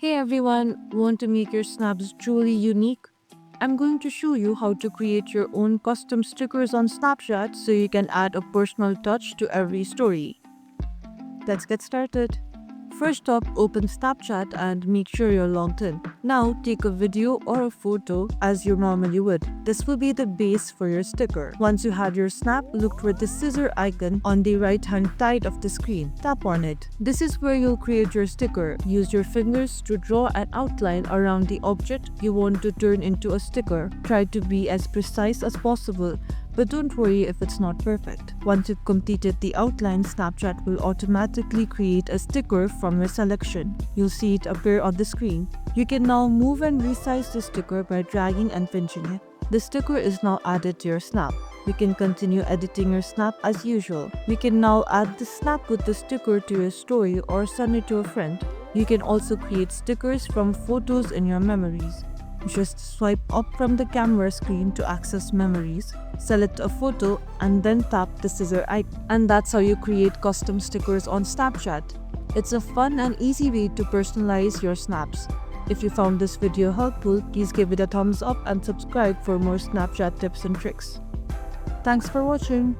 Hey everyone, want to make your snaps truly unique? I'm going to show you how to create your own custom stickers on Snapchat so you can add a personal touch to every story. Let's get started. First up, open Snapchat and make sure you're logged in. Now, take a video or a photo as you normally would. This will be the base for your sticker. Once you have your snap, look for the scissor icon on the right-hand side of the screen. Tap on it. This is where you'll create your sticker. Use your fingers to draw an outline around the object you want to turn into a sticker. Try to be as precise as possible, but don't worry if it's not perfect. Once you've completed the outline, Snapchat will automatically create a sticker from your selection. You'll see it appear on the screen. You can now move and resize the sticker by dragging and pinching it. The sticker is now added to your snap. You can continue editing your snap as usual. We can now add the snap with the sticker to your story or send it to a friend. You can also create stickers from photos in your memories. Just swipe up from the camera screen to access memories, select a photo, and then tap the scissor icon. And that's how you create custom stickers on Snapchat. It's a fun and easy way to personalize your snaps. If you found this video helpful, please give it a thumbs up and subscribe for more Snapchat tips and tricks. Thanks for watching.